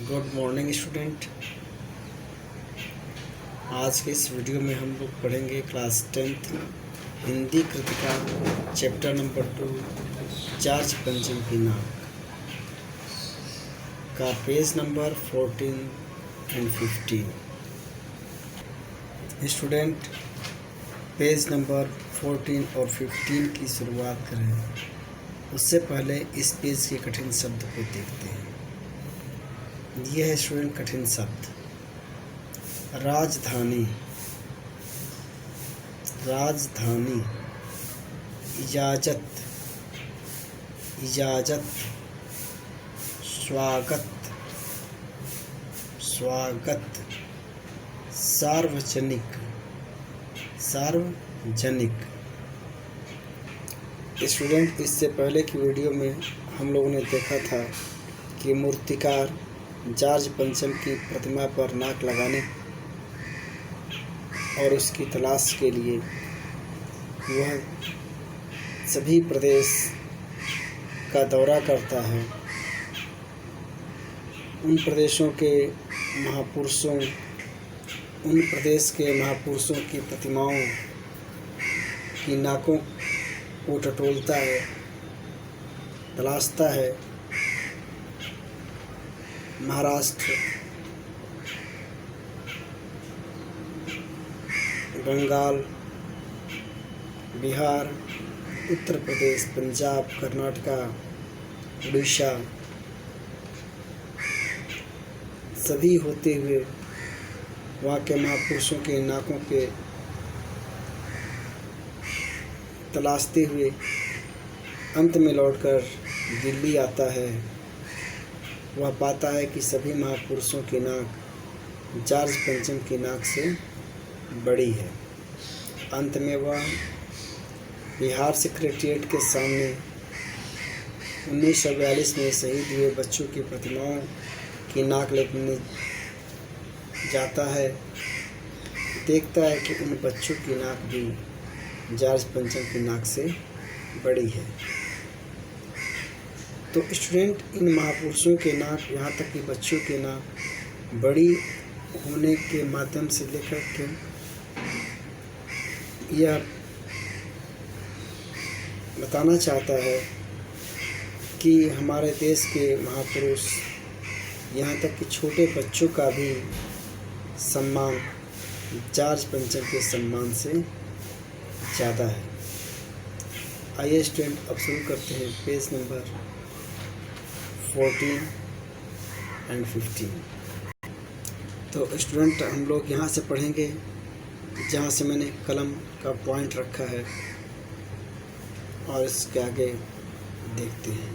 Good morning student. आज के इस वीडियो में हम लोग पढ़ेंगे class 10th Hindi Kritika chapter number 2 charge पंचम की नाक का page number 14 and 15। Student page number 14 और 15 की शुरुआत करें उससे पहले इस पेज के कठिन शब्द को देखते हैं। यह है स्टूडेंट कठिन शब्द राजधानी। राजधानी, इजाज़त, इजाज़त, स्वागत, स्वागत, सार्वजनिक, सार्वजनिक। स्टूडेंट इससे पहले की वीडियो में हम लोगों ने देखा था कि मूर्तिकार जॉर्ज पंचम की प्रतिमा पर नाक लगाने और उसकी तलाश के लिए वह सभी प्रदेश का दौरा करता है। उन प्रदेशों के महापुरुषों उन प्रदेश के महापुरुषों की प्रतिमाओं की नाकों को टटोलता है, तलाशता है। महाराष्ट्र, बंगाल, बिहार, उत्तर प्रदेश, पंजाब, कर्नाटका, उड़ीसा सभी होते हुए वहाँ के महापुरुषों के नाकों के तलाशते हुए अंत में लौटकर दिल्ली आता है। वह पाता है कि सभी महापुरुषों की नाक जॉर्ज पंचम की नाक से बड़ी है। अंत में वह बिहार सेक्रेटेरिएट के सामने 1942 में शहीद हुए बच्चों की प्रतिमाओं की नाक लेने जाता है। देखता है कि उन बच्चों की नाक भी जॉर्ज पंचम की नाक से बड़ी है। तो स्टूडेंट इन महापुरुषों के नाक, यहाँ तक कि बच्चों के नाक बड़ी होने के माध्यम से लेखक के यह बताना चाहता है कि हमारे देश के महापुरुष, यहाँ तक कि छोटे बच्चों का भी सम्मान जॉर्ज पंचम के सम्मान से ज़्यादा है। आइए स्टूडेंट अब शुरू करते हैं पेज नंबर 14 एंड 15। तो स्टूडेंट हम लोग यहाँ से पढ़ेंगे जहाँ से मैंने कलम का पॉइंट रखा है और इसके आगे देखते हैं।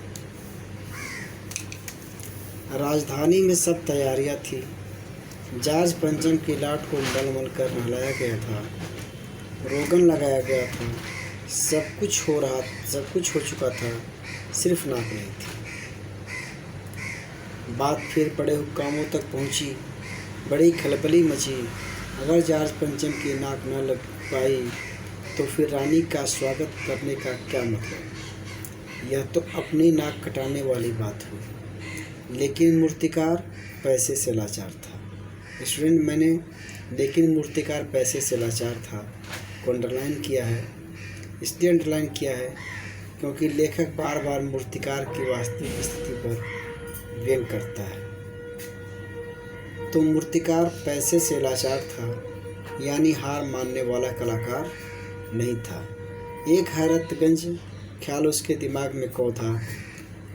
राजधानी में सब तैयारियाँ थी। जॉर्ज पंचम की लाट को मलमल कर नहलाया गया था, रोगन लगाया गया था। सब कुछ हो चुका था, सिर्फ नाक नहीं थी। बात फिर बड़े हुक्कामों तक पहुंची, बड़ी खलबली मची। अगर जॉर्ज पंचम की नाक न लग पाई तो फिर रानी का स्वागत करने का क्या मतलब। यह तो अपनी नाक कटाने वाली बात हुई। लेकिन मूर्तिकार पैसे से लाचार था। स्टूडेंट मैंने लेकिन मूर्तिकार पैसे से लाचार था को अंडरलाइन किया है। इसलिए अंडरलाइन किया है क्योंकि लेखक बार बार मूर्तिकार की वास्तविक स्थिति पर व्यंग करता है। तो मूर्तिकार पैसे से लाचार था, यानी हार मानने वाला कलाकार नहीं था। एक हैरतगंज ख्याल उसके दिमाग में खो था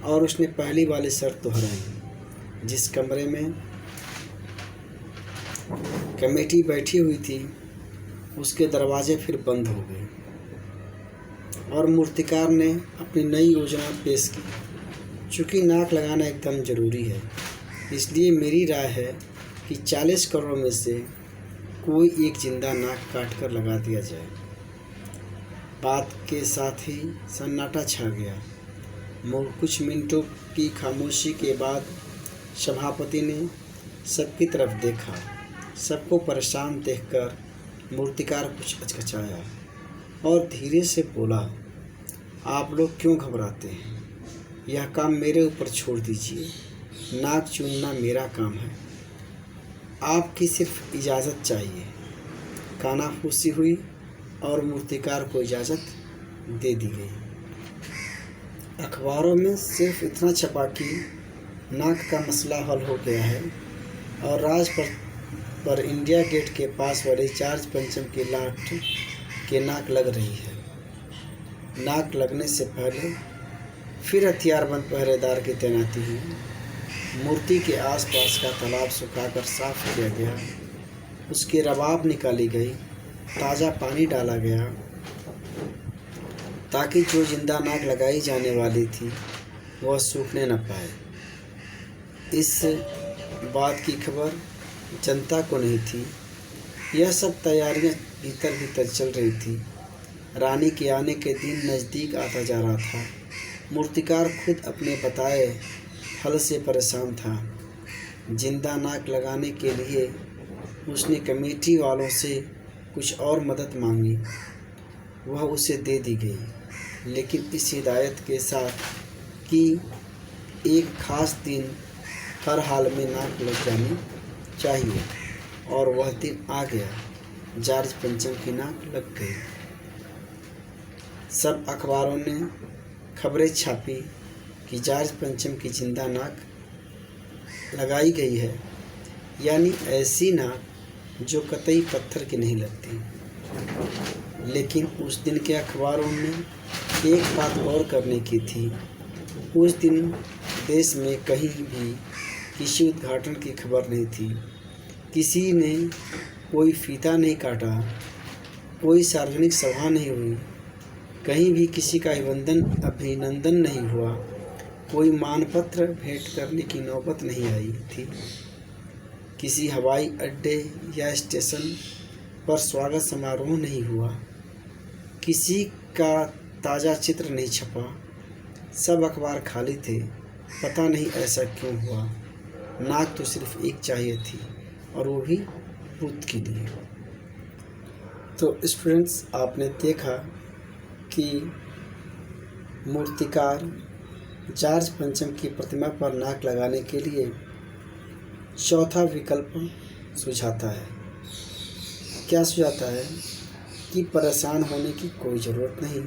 और उसने पहली वाली शर्त दोहराई। जिस कमरे में कमेटी बैठी हुई थी उसके दरवाजे फिर बंद हो गए और मूर्तिकार ने अपनी नई योजना पेश की। चूँकि नाक लगाना एकदम ज़रूरी है, इसलिए मेरी राय है कि 40 करोड़ में से कोई एक जिंदा नाक काट कर लगा दिया जाए। बात के साथ ही सन्नाटा छा गया। कुछ मिनटों की खामोशी के बाद सभापति ने सबकी तरफ देखा। सबको परेशान देखकर मूर्तिकार कुछ हचकिचाया और धीरे से बोला, आप लोग क्यों घबराते हैं? यह काम मेरे ऊपर छोड़ दीजिए। नाक चूमना मेरा काम है, आपकी सिर्फ इजाज़त चाहिए। कानाफूसी हुई और मूर्तिकार को इजाज़त दे दी गई। अखबारों में सिर्फ इतना छपा कि नाक का मसला हल हो गया है और राजपथ पर इंडिया गेट के पास वाले जॉर्ज पंचम की लाट के नाक लग रही है। नाक लगने से पहले फिर हथियारबंद पहरेदार की तैनाती हुई। मूर्ति के आसपास का तालाब सुखाकर साफ किया गया, उसकी रबाब निकाली गई, ताज़ा पानी डाला गया ताकि जो जिंदा नाक लगाई जाने वाली थी वह सूखने न पाए। इस बात की खबर जनता को नहीं थी। यह सब तैयारियां भीतर भीतर चल रही थी। रानी के आने के दिन नज़दीक आता जा रहा था। मूर्तिकार खुद अपने बताए हल से परेशान था। जिंदा नाक लगाने के लिए उसने कमेटी वालों से कुछ और मदद मांगी, वह उसे दे दी गई, लेकिन इस हिदायत के साथ कि एक ख़ास दिन हर हाल में नाक लग जानी चाहिए। और वह दिन आ गया। जॉर्ज पंचम की नाक लग गई। सब अखबारों ने खबरें छापी कि जॉर्ज पंचम की जिंदा नाक लगाई गई है, यानी ऐसी नाक जो कतई पत्थर की नहीं लगती। लेकिन उस दिन के अखबारों में एक बात और करने की थी। उस दिन देश में कहीं भी किसी उद्घाटन की खबर नहीं थी। किसी ने कोई फीता नहीं काटा, कोई सार्वजनिक सभा नहीं हुई, कहीं भी किसी का अभिनंदन नहीं हुआ, कोई मानपत्र भेंट करने की नौबत नहीं आई थी। किसी हवाई अड्डे या स्टेशन पर स्वागत समारोह नहीं हुआ, किसी का ताज़ा चित्र नहीं छपा। सब अखबार खाली थे। पता नहीं ऐसा क्यों हुआ। नाक तो सिर्फ एक चाहिए थी, और वो भी बुद्ध के लिए। तो स्टूडेंट्स, आपने देखा कि मूर्तिकार जॉर्ज पंचम की प्रतिमा पर नाक लगाने के लिए चौथा विकल्प सुझाता है। क्या सुझाता है? कि परेशान होने की कोई ज़रूरत नहीं।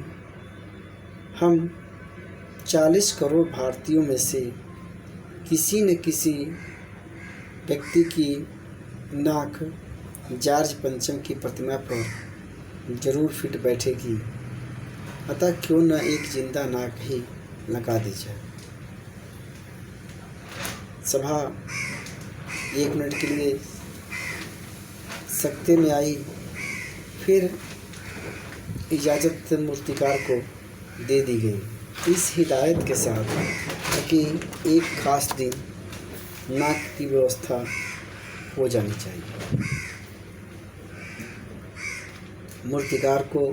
हम 40 करोड़ भारतीयों में से किसी न किसी व्यक्ति की नाक जॉर्ज पंचम की प्रतिमा पर जरूर फिट बैठेगी, अतः क्यों न एक जिंदा नाक ही लगा दी जाए। सभा 1 मिनट के लिए सकते में आई, फिर इजाज़त मूर्तिकार को दे दी गई इस हिदायत के साथ कि एक ख़ास दिन नाक की व्यवस्था हो जानी चाहिए। मूर्तिकार को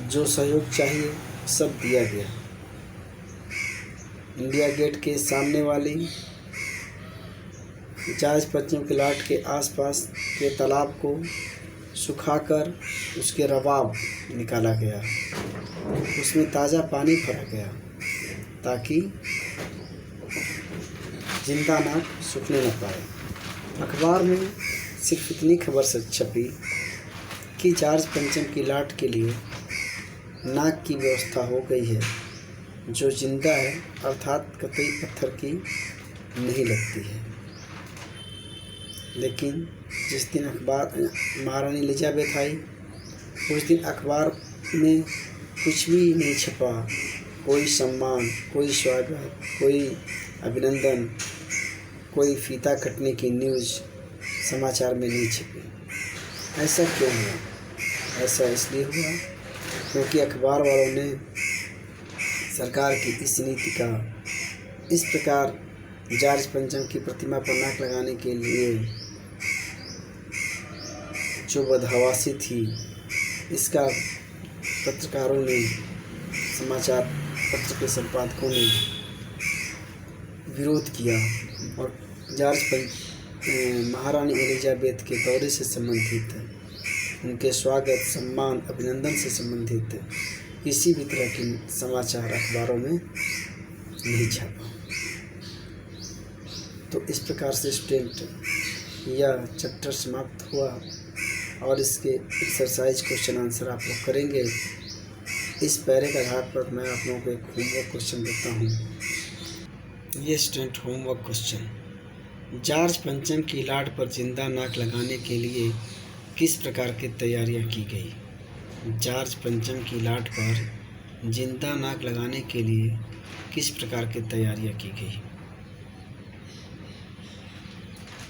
जो सहयोग चाहिए सब दिया गया। इंडिया गेट के सामने वाली जॉर्ज पंचम के लाट के आसपास के तालाब को सुखाकर उसके रबाब निकाला गया, उसमें ताज़ा पानी भरा गया ताकि जिंदा नाक सूखने न पाए। अखबार में सिर्फ इतनी खबर से छपी कि जॉर्ज पंचम की लाट के लिए नाक की व्यवस्था हो गई है जो जिंदा है, अर्थात कतई पत्थर की नहीं लगती है। लेकिन जिस दिन अखबार महारानी एलिजाबेथ आई, उस दिन अखबार में कुछ भी नहीं छपा। कोई सम्मान, कोई स्वागत, कोई अभिनंदन, कोई फीता कटने की न्यूज़ समाचार में नहीं छपी। ऐसा क्यों हुआ? ऐसा इसलिए हुआ क्योंकि अखबार वालों ने सरकार की इस नीति का इस प्रकार जॉर्ज पंचम की प्रतिमा पर नाक लगाने के लिए जो बदहवासी थी, इसका पत्रकारों ने, समाचार पत्र के संपादकों ने विरोध किया और महारानी एलिजाबेथ के दौरे से संबंधित, उनके स्वागत, सम्मान, अभिनंदन से संबंधित किसी भी तरह की समाचार अखबारों में नहीं छापा। तो इस प्रकार से स्टूडेंट यह चैप्टर समाप्त हुआ और इसके एक्सरसाइज क्वेश्चन आंसर आप लोग करेंगे। इस पैरे के आधार पर मैं आप लोगों को एक होमवर्क क्वेश्चन देता हूँ। ये स्टूडेंट होमवर्क क्वेश्चन, जॉर्ज पंचम की लाट पर जिंदा नाक लगाने के लिए किस प्रकार की तैयारियां की गई। जॉर्ज पंचम की लाट पर जिंदा नाक लगाने के लिए किस प्रकार की तैयारियां की गई।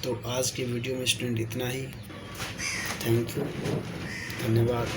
तो आज के वीडियो में स्टूडेंट इतना ही। थैंक यू, धन्यवाद।